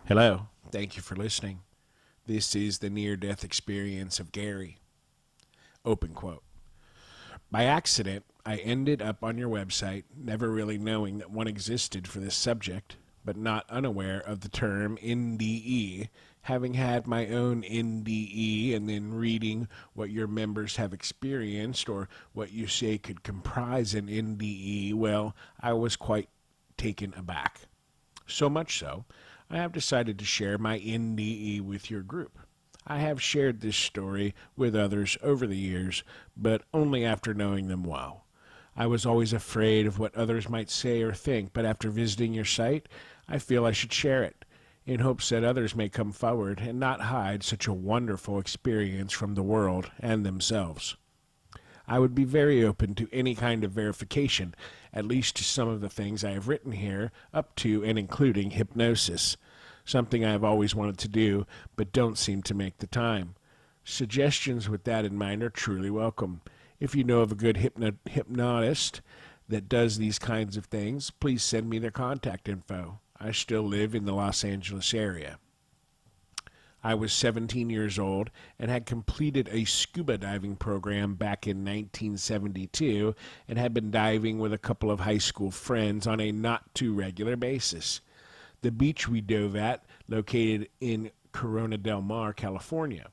Hello, thank you for listening. This is the near death experience of Gary. Open quote. By accident, I ended up on your website, never really knowing that one existed for this subject, but not unaware of the term NDE, having had my own NDE and then reading what your members have experienced or what you say could comprise an NDE. Well, I was quite taken aback. So much so, I have decided to share my NDE with your group. I have shared this story with others over the years, but only after knowing them well. I was always afraid of what others might say or think, but after visiting your site, I feel I should share it, in hopes that others may come forward and not hide such a wonderful experience from the world and themselves. I would be very open to any kind of verification, at least to some of the things I have written here, up to and including hypnosis, something I have always wanted to do, but don't seem to make the time. Suggestions with that in mind are truly welcome. If you know of a good hypnotist that does these kinds of things, please send me their contact info. I still live in the Los Angeles area. I was 17 years old and had completed a scuba diving program back in 1972 and had been diving with a couple of high school friends on a not too regular basis. The beach we dove at, located in Corona del Mar, California.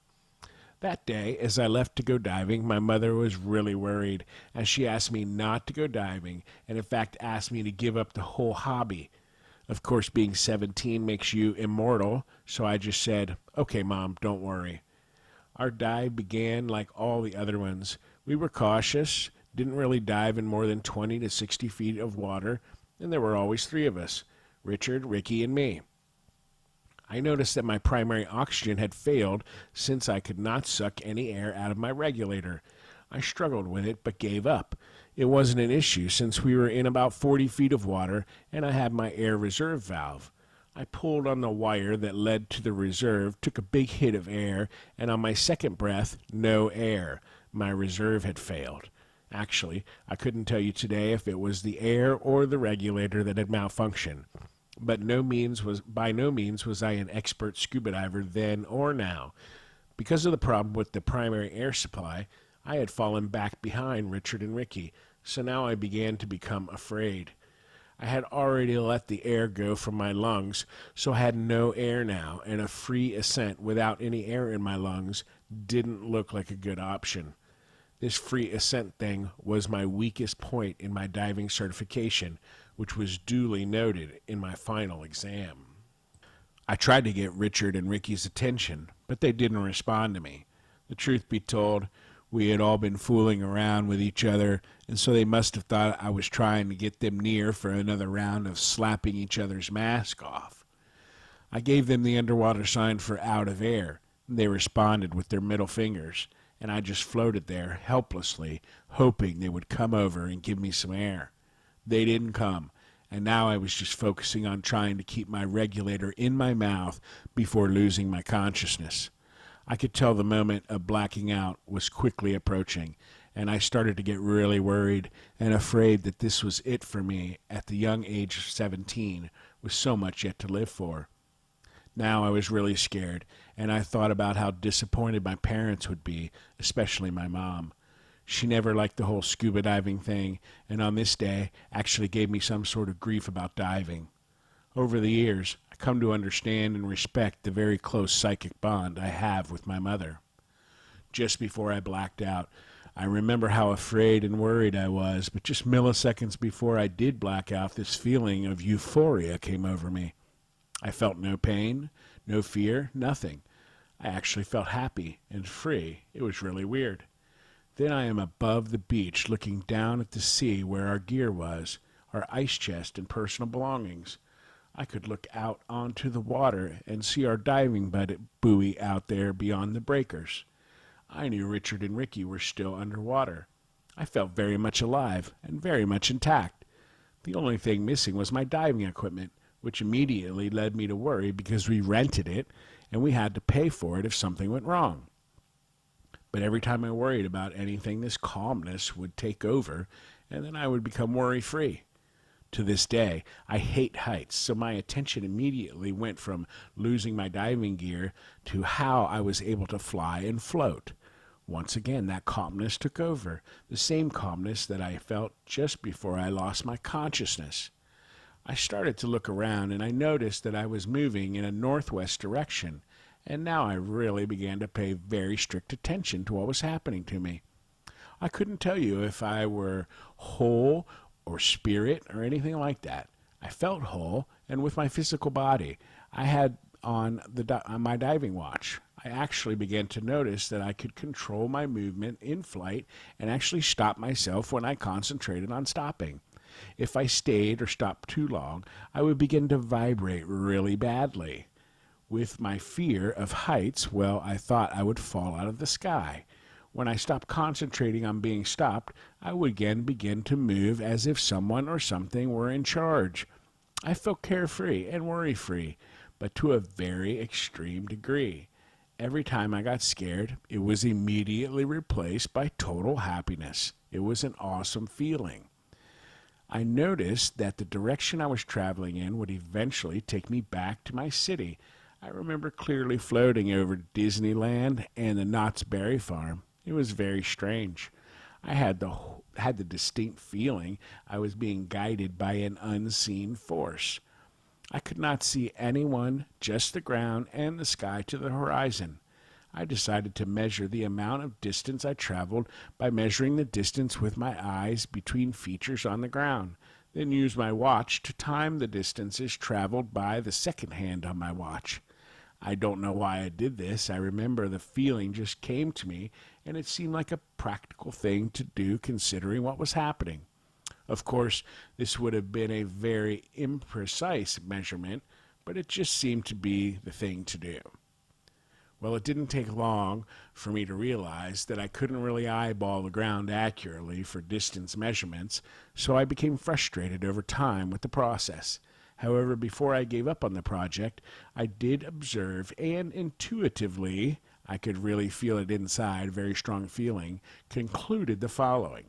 That day, as I left to go diving, my mother was really worried, as she asked me not to go diving and, in fact, asked me to give up the whole hobby. Of course, being 17 makes you immortal, so I just said, "Okay, Mom, don't worry." Our dive began like all the other ones. We were cautious, didn't really dive in more than 20 to 60 feet of water, and there were always three of us: Richard, Ricky, and me. I noticed that my primary oxygen had failed since I could not suck any air out of my regulator. I struggled with it, but gave up. It wasn't an issue since we were in about 40 feet of water and I had my air reserve valve. I pulled on the wire that led to the reserve, took a big hit of air, and on my second breath, no air. My reserve had failed. Actually, I couldn't tell you today if it was the air or the regulator that had malfunctioned. But by no means was I an expert scuba diver then or now. Because of the problem with the primary air supply, I had fallen back behind Richard and Ricky, so now I began to become afraid. I had already let the air go from my lungs, so I had no air now, and a free ascent without any air in my lungs didn't look like a good option. This free ascent thing was my weakest point in my diving certification, which was duly noted in my final exam. I tried to get Richard and Ricky's attention, but they didn't respond to me. The truth be told, we had all been fooling around with each other, and so they must have thought I was trying to get them near for another round of slapping each other's mask off. I gave them the underwater sign for out of air, and they responded with their middle fingers, and I just floated there helplessly, hoping they would come over and give me some air. They didn't come, and now I was just focusing on trying to keep my regulator in my mouth before losing my consciousness. I could tell the moment of blacking out was quickly approaching, and I started to get really worried and afraid that this was it for me at the young age of 17, with so much yet to live for. Now I was really scared, and I thought about how disappointed my parents would be, especially my mom. She never liked the whole scuba diving thing, and on this day actually gave me some sort of grief about diving. Over the years, I come to understand and respect the very close psychic bond I have with my mother. Just before I blacked out, I remember how afraid and worried I was, but just milliseconds before I did black out, this feeling of euphoria came over me. I felt no pain, no fear, nothing. I actually felt happy and free. It was really weird. Then I am above the beach looking down at the sea where our gear was, our ice chest and personal belongings. I could look out onto the water and see our diving buoy out there beyond the breakers. I knew Richard and Ricky were still underwater. I felt very much alive and very much intact. The only thing missing was my diving equipment, which immediately led me to worry because we rented it and we had to pay for it if something went wrong. But every time I worried about anything, this calmness would take over, and then I would become worry-free. To this day, I hate heights, so my attention immediately went from losing my diving gear to how I was able to fly and float. Once again, that calmness took over, the same calmness that I felt just before I lost my consciousness. I started to look around and I noticed that I was moving in a northwest direction, and now I really began to pay very strict attention to what was happening to me. I couldn't tell you if I were whole or spirit or anything like that. I felt whole and with my physical body. I had on my diving watch. I actually began to notice that I could control my movement in flight and actually stop myself when I concentrated on stopping. If I stayed or stopped too long, I would begin to vibrate really badly. With my fear of heights, well, I thought I would fall out of the sky. When I stopped concentrating on being stopped, I would again begin to move as if someone or something were in charge. I felt carefree and worry-free, but to a very extreme degree. Every time I got scared, it was immediately replaced by total happiness. It was an awesome feeling. I noticed that the direction I was traveling in would eventually take me back to my city. I remember clearly floating over Disneyland and the Knott's berry farm. It was very strange. I had the distinct feeling I was being guided by an unseen force. I could not see anyone, just the ground and the sky to the horizon. I decided to measure the amount of distance I traveled by measuring the distance with my eyes between features on the ground, then use my watch to time the distances traveled by the second hand on my watch. I don't know why I did this. I remember the feeling just came to me, and it seemed like a practical thing to do considering what was happening. Of course, this would have been a very imprecise measurement, but it just seemed to be the thing to do. Well, it didn't take long for me to realize that I couldn't really eyeball the ground accurately for distance measurements, so I became frustrated over time with the process. However, before I gave up on the project, I did observe and intuitively, I could really feel it inside, very strong feeling, concluded the following.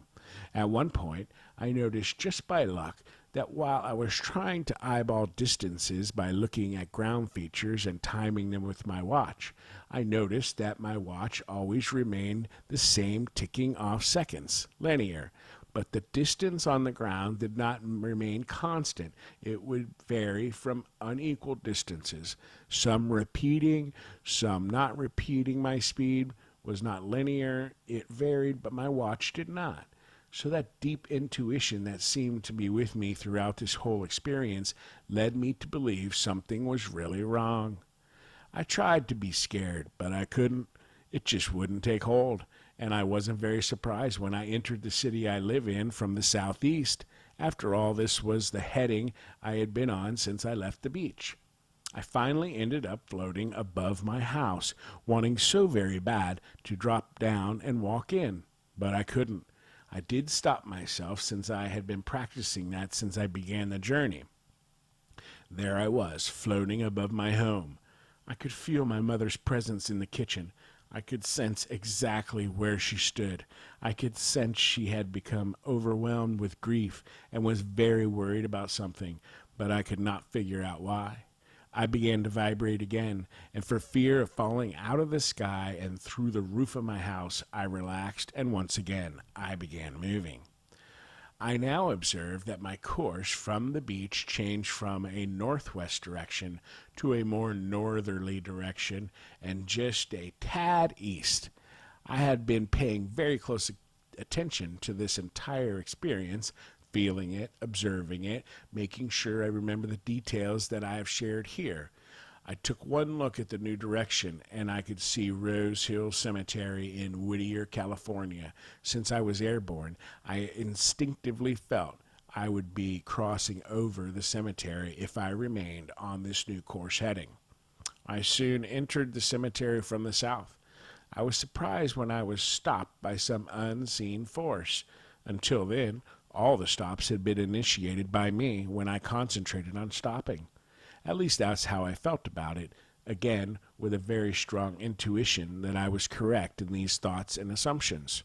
At one point, I noticed just by luck that while I was trying to eyeball distances by looking at ground features and timing them with my watch, I noticed that my watch always remained the same ticking off seconds, linear, but the distance on the ground did not remain constant. It would vary from unequal distances, some repeating, some not repeating. My speed was not linear. It varied, but my watch did not. So that deep intuition that seemed to be with me throughout this whole experience led me to believe something was really wrong. I tried to be scared, but I couldn't. It just wouldn't take hold, and I wasn't very surprised when I entered the city I live in from the southeast. After all, this was the heading I had been on since I left the beach. I finally ended up floating above my house, wanting so very bad to drop down and walk in, but I couldn't. I did stop myself since I had been practicing that since I began the journey. There I was, floating above my home. I could feel my mother's presence in the kitchen. I could sense exactly where she stood. I could sense she had become overwhelmed with grief and was very worried about something, but I could not figure out why. I began to vibrate again, and for fear of falling out of the sky and through the roof of my house, I relaxed, and once again I began moving. I now observed that my course from the beach changed from a northwest direction to a more northerly direction and just a tad east. I had been paying very close attention to this entire experience, feeling it, observing it, making sure I remember the details that I have shared here. I took one look at the new direction, and I could see Rose Hill Cemetery in Whittier, California. Since I was airborne, I instinctively felt I would be crossing over the cemetery if I remained on this new course heading. I soon entered the cemetery from the south. I was surprised when I was stopped by some unseen force. Until then, all the stops had been initiated by me when I concentrated on stopping. At least that's how I felt about it, again with a very strong intuition that I was correct in these thoughts and assumptions.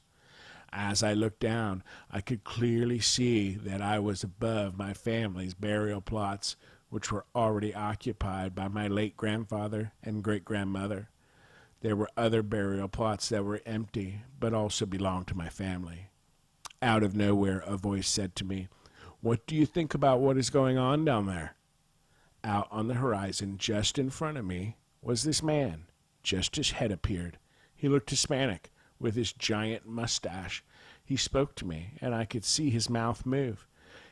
As I looked down, I could clearly see that I was above my family's burial plots, which were already occupied by my late grandfather and great-grandmother. There were other burial plots that were empty, but also belonged to my family. Out of nowhere, a voice said to me, "What do you think about what is going on down there?" Out on the horizon, just in front of me, was this man. Just his head appeared. He looked Hispanic, with his giant mustache. He spoke to me, and I could see his mouth move.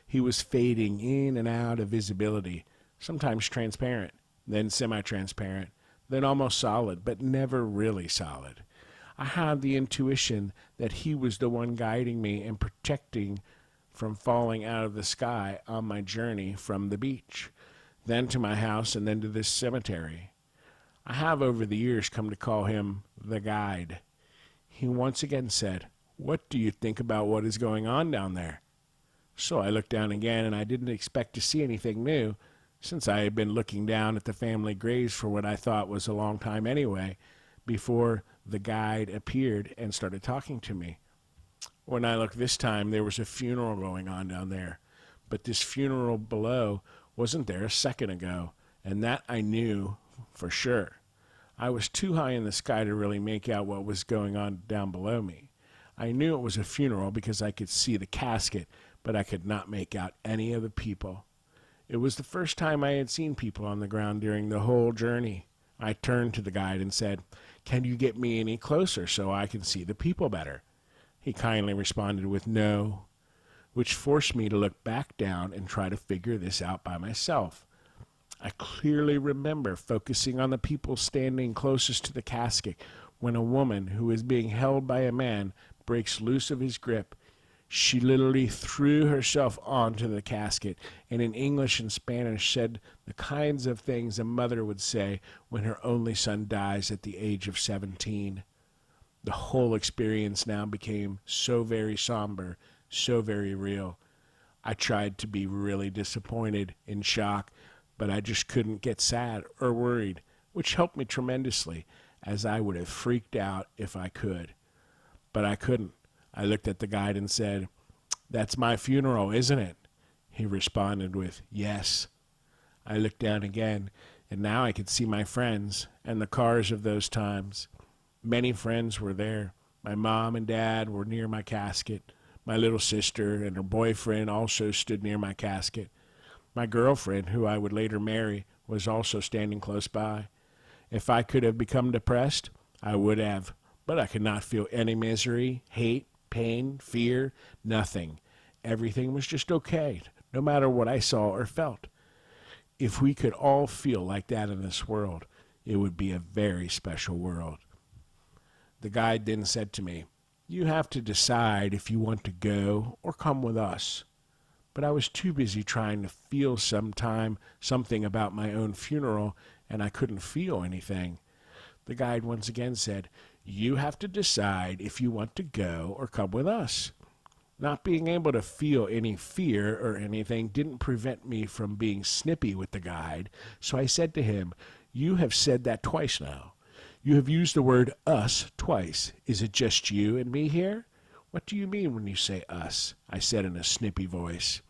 He was fading in and out of visibility, sometimes transparent, then semi-transparent, then almost solid, but never really solid. I had the intuition that he was the one guiding me and protecting from falling out of the sky on my journey from the beach, then to my house, and then to this cemetery. I have over the years come to call him the guide. He once again said, "What do you think about what is going on down there?" So I looked down again, and I didn't expect to see anything new, since I had been looking down at the family graves for what I thought was a long time anyway, before the guide appeared and started talking to me. When I looked this time, there was a funeral going on down there, but this funeral below wasn't there a second ago, and that I knew for sure. I was too high in the sky to really make out what was going on down below me. I knew it was a funeral because I could see the casket, but I could not make out any of the people. It was the first time I had seen people on the ground during the whole journey. I turned to the guide and said, "Can you get me any closer so I can see the people better?" He kindly responded with no, which forced me to look back down and try to figure this out by myself. I clearly remember focusing on the people standing closest to the casket when a woman who is being held by a man breaks loose of his grip. She literally threw herself onto the casket and in English and Spanish said the kinds of things a mother would say when her only son dies at the age of 17. The whole experience now became so very somber, so very real. I tried to be really disappointed, in shock, but I just couldn't get sad or worried, which helped me tremendously, as I would have freaked out if I could. But I couldn't. I looked at the guide and said, "That's my funeral, isn't it?" He responded with, "Yes." I looked down again, and now I could see my friends and the cars of those times. Many friends were there. My mom and dad were near my casket. My little sister and her boyfriend also stood near my casket. My girlfriend, who I would later marry, was also standing close by. If I could have become depressed, I would have, but I could not feel any misery, hate, pain, fear, nothing. Everything was just okay, no matter what I saw or felt. If we could all feel like that in this world, it would be a very special world. The guide then said to me, "You have to decide if you want to go or come with us." But I was too busy trying to feel something about my own funeral, and I couldn't feel anything. The guide once again said, "You have to decide if you want to go or come with us." Not being able to feel any fear or anything didn't prevent me from being snippy with the guide, so I said to him, "You have said that twice now. You have used the word us twice. Is it just you and me here? What do you mean when you say us?" I said in a snippy voice.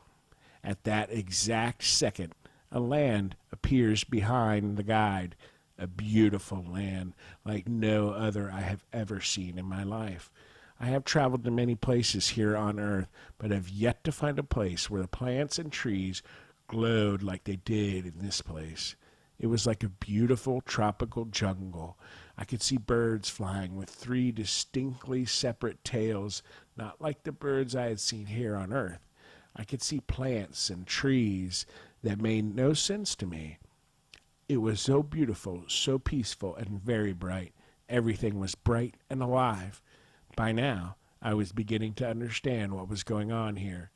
At that exact second, a land appears behind the guide, a beautiful land like no other I have ever seen in my life. I have traveled to many places here on earth, but have yet to find a place where the plants and trees glowed like they did in this place. It was like a beautiful tropical jungle. I could see birds flying with 3 distinctly separate tails, not like the birds I had seen here on earth. I could see plants and trees that made no sense to me. It was so beautiful, so peaceful, and very bright. Everything was bright and alive. By now, I was beginning to understand what was going on here.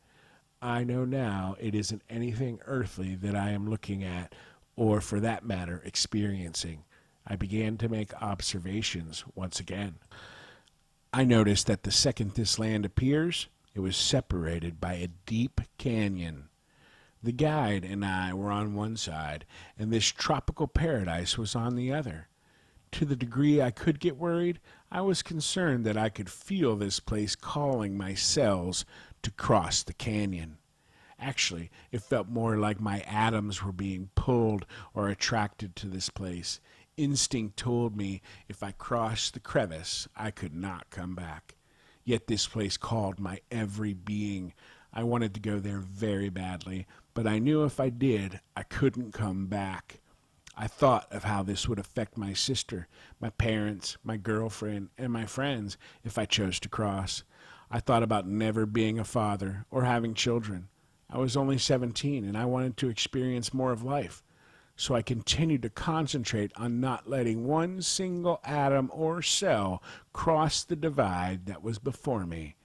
I know now it isn't anything earthly that I am looking at, or for that matter, experiencing. I began to make observations once again. I noticed that the second this land appears, it was separated by a deep canyon. The guide and I were on one side, and this tropical paradise was on the other. To the degree I could get worried, I was concerned that I could feel this place calling my cells to cross the canyon. Actually, it felt more like my atoms were being pulled or attracted to this place. Instinct told me if I crossed the crevice, I could not come back. Yet this place called my every being. I wanted to go there very badly, but I knew if I did, I couldn't come back. I thought of how this would affect my sister, my parents, my girlfriend, and my friends if I chose to cross. I thought about never being a father or having children. I was only 17 and I wanted to experience more of life. So I continued to concentrate on not letting one single atom or cell cross the divide that was before me.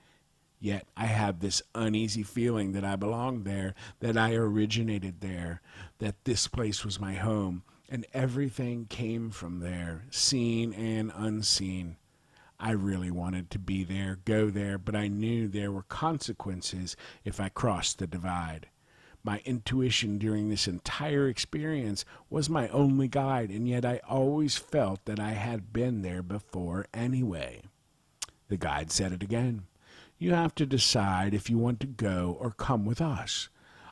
Yet I had this uneasy feeling that I belonged there, that I originated there, that this place was my home, and everything came from there, seen and unseen. I really wanted to be there, go there, but I knew there were consequences if I crossed the divide. My intuition during this entire experience was my only guide, and yet I always felt that I had been there before anyway. The guide said it again. You have to decide if you want to go or come with us.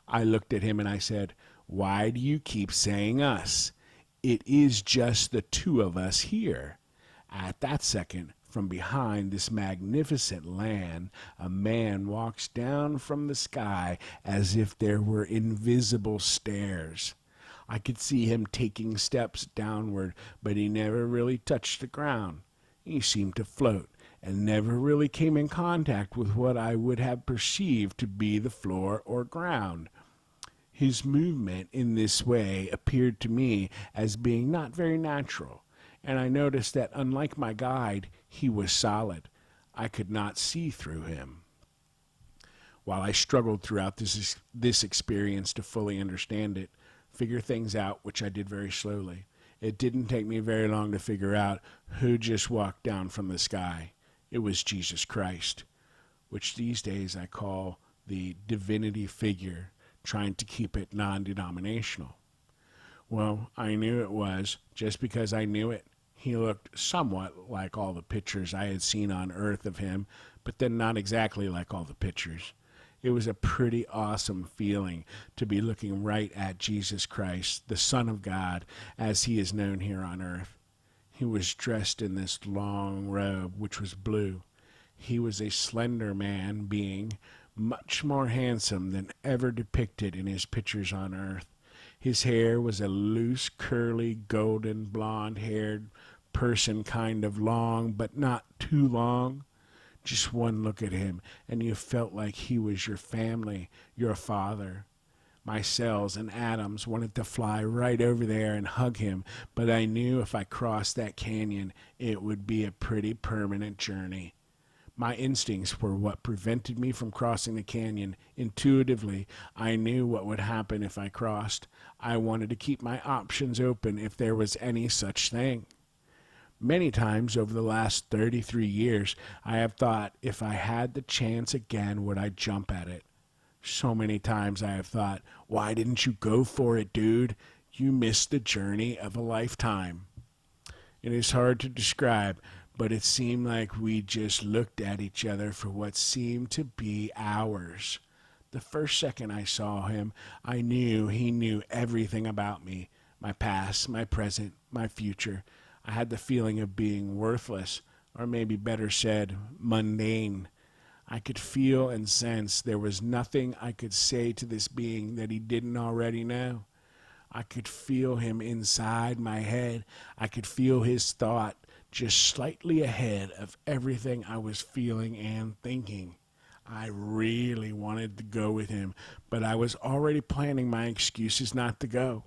I looked at him and I said, why do you keep saying us? It is just the two of us here. At that second, from behind this magnificent land, a man walks down from the sky as if there were invisible stairs. I could see him taking steps downward, but he never really touched the ground. He seemed to float and never really came in contact with what I would have perceived to be the floor or ground. His movement in this way appeared to me as being not very natural, and I noticed that unlike my guide, he was solid. I could not see through him. While I struggled throughout this experience to fully understand it, figure things out, which I did very slowly, it didn't take me very long to figure out who just walked down from the sky. It was Jesus Christ, which these days I call the divinity figure, trying to keep it non-denominational. Well, I knew it was just because I knew it. He looked somewhat like all the pictures I had seen on Earth of him, but then not exactly like all the pictures. It was a pretty awesome feeling to be looking right at Jesus Christ, the Son of God, as he is known here on Earth. He was dressed in this long robe, which was blue. He was a slender man being, much more handsome than ever depicted in his pictures on Earth. His hair was a loose, curly, golden, blonde-haired person, kind of long, but not too long. Just one look at him, and you felt like he was your family, your father. My cells and atoms wanted to fly right over there and hug him, but I knew if I crossed that canyon, it would be a pretty permanent journey. My instincts were what prevented me from crossing the canyon. Intuitively, I knew what would happen if I crossed. I wanted to keep my options open if there was any such thing. Many times over the last 33 years, I have thought if I had the chance again, would I jump at it? So many times I have thought, why didn't you go for it, dude? You missed the journey of a lifetime. It is hard to describe, but it seemed like we just looked at each other for what seemed to be hours. The first second I saw him, I knew he knew everything about me, my past, my present, my future. I had the feeling of being worthless, or maybe better said, mundane. I could feel and sense there was nothing I could say to this being that he didn't already know. I could feel him inside my head. I could feel his thought just slightly ahead of everything I was feeling and thinking. I really wanted to go with him, but I was already planning my excuses not to go.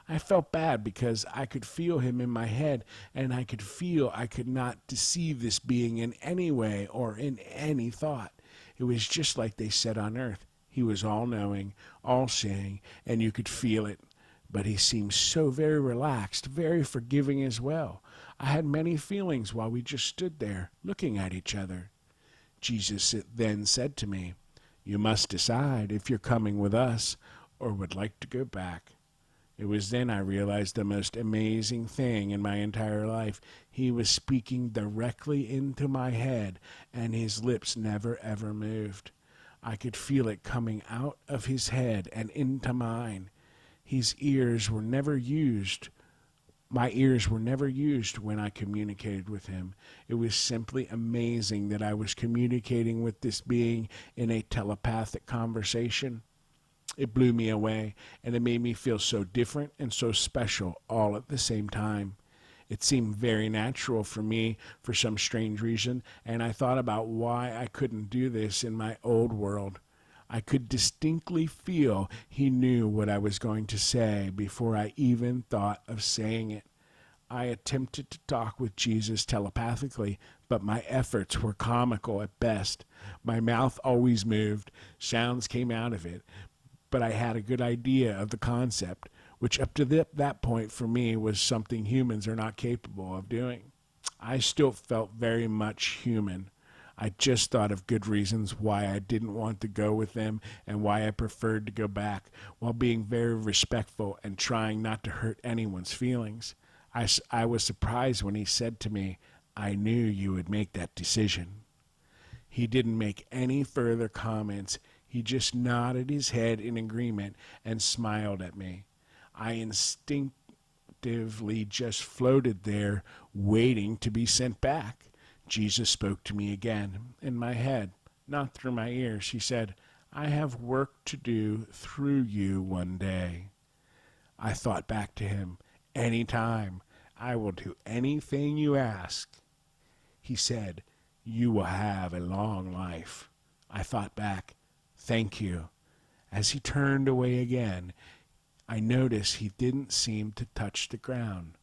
I felt bad because I could feel him in my head, and I could feel I could not deceive this being in any way or in any thought. It was just like they said on Earth. He was all-knowing, all-seeing, and you could feel it. But he seemed so very relaxed, very forgiving as well. I had many feelings while we just stood there, looking at each other. Jesus then said to me, "You must decide if you're coming with us or would like to go back." It was then I realized the most amazing thing in my entire life. He was speaking directly into my head, and his lips never ever moved. I could feel it coming out of his head and into mine. His ears were never used. My ears were never used when I communicated with him. It was simply amazing that I was communicating with this being in a telepathic conversation. It blew me away, and it made me feel so different and so special all at the same time. It seemed very natural for me for some strange reason, and I thought about why I couldn't do this in my old world. I could distinctly feel he knew what I was going to say before I even thought of saying it. I attempted to talk with Jesus telepathically, but my efforts were comical at best. My mouth always moved, sounds came out of it, but I had a good idea of the concept, which up to that point for me was something humans are not capable of doing. I still felt very much human. I just thought of good reasons why I didn't want to go with them and why I preferred to go back, while being very respectful and trying not to hurt anyone's feelings. I was surprised when he said to me, "I knew you would make that decision." He didn't make any further comments. He just nodded his head in agreement and smiled at me. I instinctively just floated there, waiting to be sent back. Jesus spoke to me again, in my head, not through my ears. He said, "I have work to do through you one day." I thought back to him, "Any time. I will do anything you ask." He said, "You will have a long life." I thought back, "Thank you." As he turned away again, I noticed he didn't seem to touch the ground.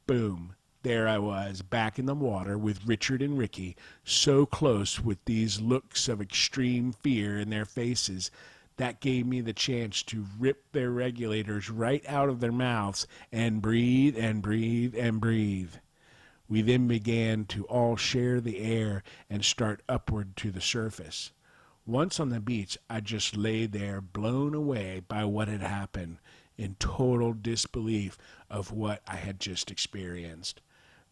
Boom. There I was, back in the water with Richard and Ricky, so close with these looks of extreme fear in their faces. That gave me the chance to rip their regulators right out of their mouths and breathe and breathe and breathe. We then began to all share the air and start upward to the surface. Once on the beach, I just lay there, blown away by what had happened, in total disbelief of what I had just experienced.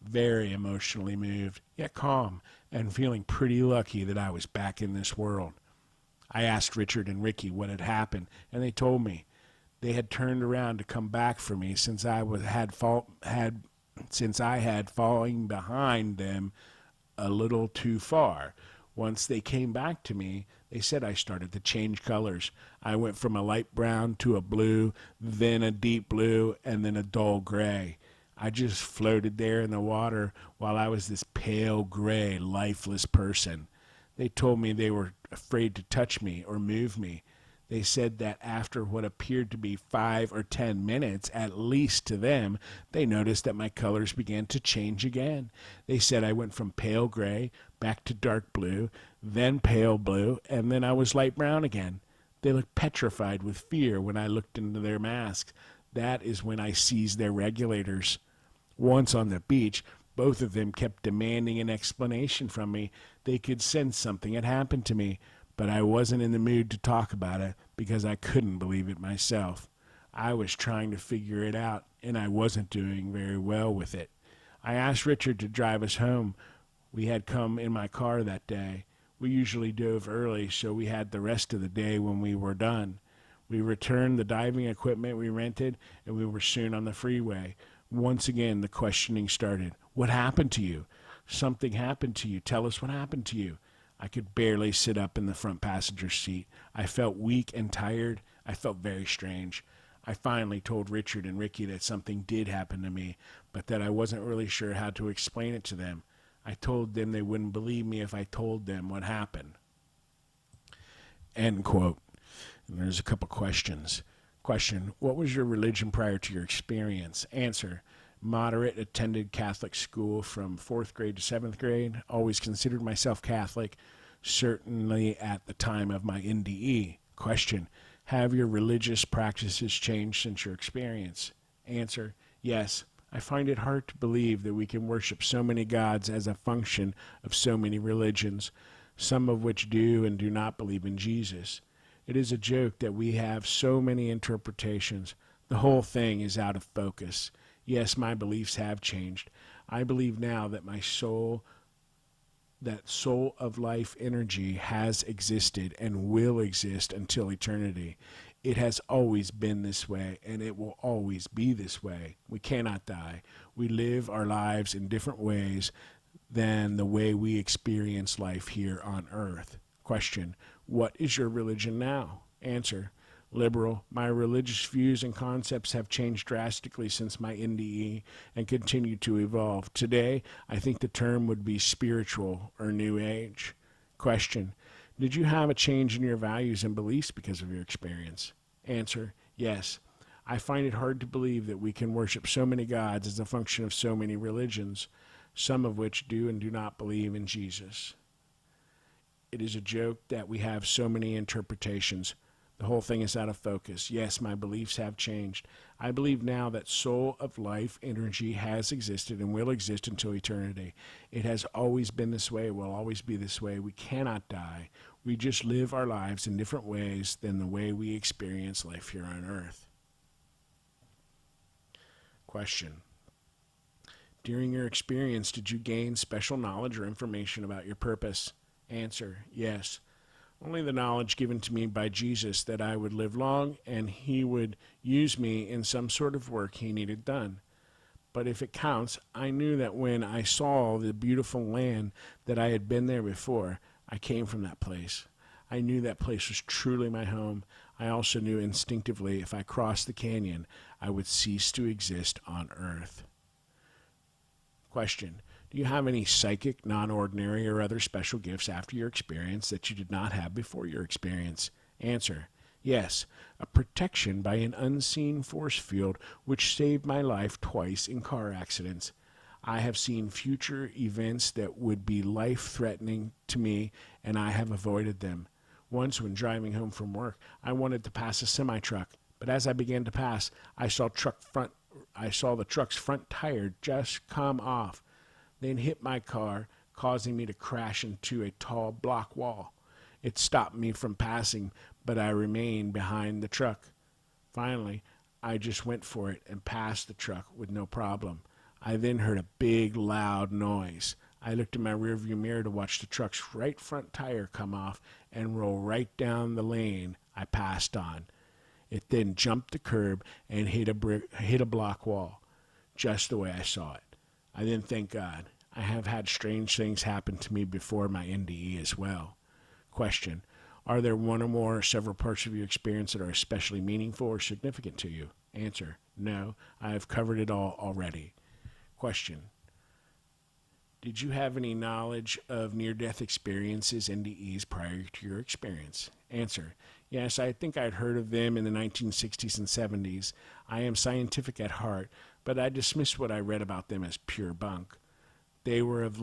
Very emotionally moved, yet calm, and feeling pretty lucky that I was back in this world. I asked Richard and Ricky what had happened, and they told me. They had turned around to come back for me since I had fallen behind them a little too far. Once they came back to me, they said I started to change colors. I went from a light brown to a blue, then a deep blue, and then a dull gray. I just floated there in the water while I was this pale gray, lifeless person. They told me they were afraid to touch me or move me. They said that after what appeared to be 5 or 10 minutes, at least to them, they noticed that my colors began to change again. They said I went from pale gray back to dark blue, then pale blue, and then I was light brown again. They looked petrified with fear when I looked into their masks. That is when I seized their regulators. Once on the beach, both of them kept demanding an explanation from me. They could sense something had happened to me, but I wasn't in the mood to talk about it because I couldn't believe it myself. I was trying to figure it out, and I wasn't doing very well with it. I asked Richard to drive us home. We had come in my car that day. We usually dove early, so we had the rest of the day when we were done. We returned the diving equipment we rented, and we were soon on the freeway. Once again, the questioning started. "What happened to you?" "Something happened to you. Tell us what happened to you." I could barely sit up in the front passenger seat. I felt weak and tired. I felt very strange. I finally told Richard and Ricky that something did happen to me, but that I wasn't really sure how to explain it to them. I told them they wouldn't believe me if I told them what happened. End quote. And there's a couple questions. Question: what was your religion prior to your experience? Answer: moderate, attended Catholic school from 4th grade to 7th grade. Always considered myself Catholic, certainly at the time of my NDE. Question: have your religious practices changed since your experience? Answer: yes. I find it hard to believe that we can worship so many gods as a function of so many religions, some of which do and do not believe in Jesus. It is a joke that we have so many interpretations. The whole thing is out of focus. Yes, my beliefs have changed. I believe now that that soul of life energy has existed and will exist until eternity. It has always been this way, and it will always be this way. We cannot die. We live our lives in different ways than the way we experience life here on earth. Question: what is your religion now? Answer: liberal. My religious views and concepts have changed drastically since my NDE and continue to evolve. Today, I think the term would be spiritual or New Age. Question: did you have a change in your values and beliefs because of your experience? Answer: yes. I find it hard to believe that we can worship so many gods as a function of so many religions, some of which do and do not believe in Jesus. It is a joke that we have so many interpretations. The whole thing is out of focus. Yes, my beliefs have changed. I believe now that soul of life energy has existed and will exist until eternity. It has always been this way, will always be this way. We cannot die. We just live our lives in different ways than the way we experience life here on earth. Question: during your experience, did you gain special knowledge or information about your purpose? Answer: yes. Only the knowledge given to me by Jesus that I would live long and he would use me in some sort of work he needed done. But if it counts, I knew that when I saw the beautiful land that I had been there before, I came from that place. I knew that place was truly my home. I also knew instinctively if I crossed the canyon, I would cease to exist on earth. Question: do you have any psychic, non-ordinary, or other special gifts after your experience that you did not have before your experience? Answer: yes. A protection by an unseen force field which saved my life twice in car accidents. I have seen future events that would be life-threatening to me, and I have avoided them. Once, when driving home from work, I wanted to pass a semi-truck, but as I began to pass, I saw the truck's front tire just come off, then hit my car, causing me to crash into a tall block wall. It stopped me from passing, but I remained behind the truck. Finally, I just went for it and passed the truck with no problem. I then heard a big, loud noise. I looked in my rearview mirror to watch the truck's right front tire come off and roll right down the lane I passed on. It then jumped the curb and hit a block wall, just the way I saw it. I then thank God. I have had strange things happen to me before my NDE as well. Question: are there one or more or several parts of your experience that are especially meaningful or significant to you? Answer: no, I have covered it all already. Question: did you have any knowledge of near-death experiences, NDEs, prior to your experience? Answer: yes, I think I'd heard of them in the 1960s and 70s. I am scientific at heart, but I dismissed what I read about them as pure bunk. They were of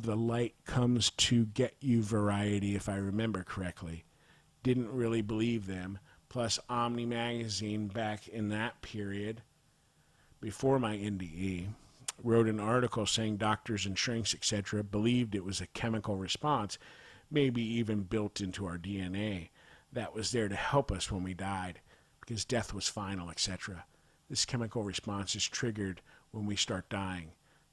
the light comes to get you variety, if I remember correctly. Didn't really believe them. Plus, Omni magazine back in that period, before my NDE, wrote an article saying doctors and shrinks, etc., believed it was a chemical response, maybe even built into our DNA, that was there to help us when we died, because death was final, etc. This chemical response is triggered when we start dying.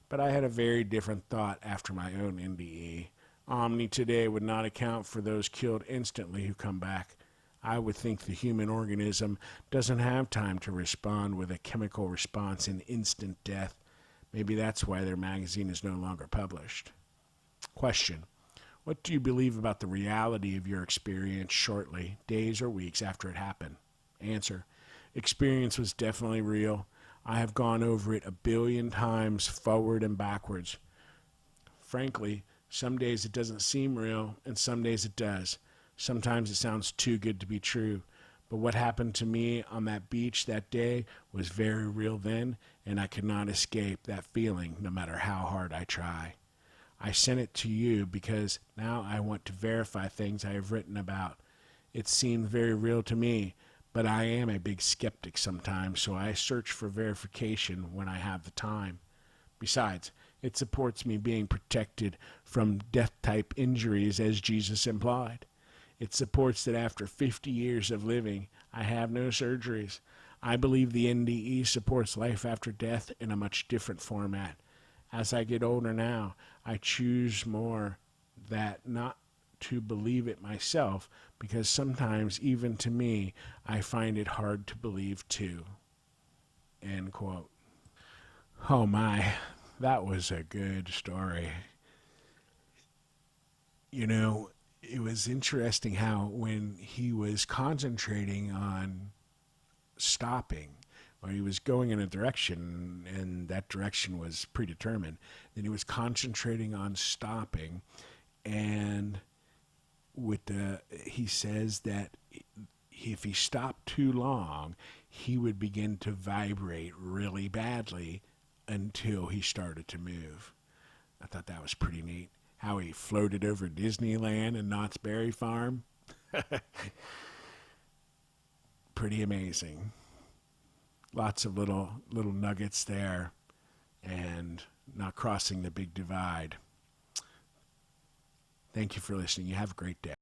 But I had a very different thought after my own NDE. Omni today would not account for those killed instantly who come back. I would think the human organism doesn't have time to respond with a chemical response in instant death. Maybe that's why their magazine is no longer published. Question: what do you believe about the reality of your experience shortly, days or weeks after it happened? Answer: experience was definitely real. I have gone over it 1 billion times forward and backwards. Frankly, some days it doesn't seem real, and some days it does. Sometimes it sounds too good to be true. But what happened to me on that beach that day was very real then, and I could not escape that feeling no matter how hard I try. I sent it to you because now I want to verify things I have written about. It seemed very real to me, but I am a big skeptic sometimes, so I search for verification when I have the time. Besides, it supports me being protected from death-type injuries as Jesus implied. It supports that after 50 years of living, I have no surgeries. I believe the NDE supports life after death in a much different format. As I get older now, I choose more that not to believe it myself, because sometimes, even to me, I find it hard to believe too. End quote. Oh my, that was a good story. You know, it was interesting how when he was concentrating on stopping, or he was going in a direction and that direction was predetermined, then he was concentrating on stopping, and he says that if he stopped too long, he would begin to vibrate really badly until he started to move. I thought that was pretty neat. How he floated over Disneyland and Knott's Berry Farm. Pretty amazing. Lots of little nuggets there, and not crossing the big divide. Thank you for listening. You have a great day.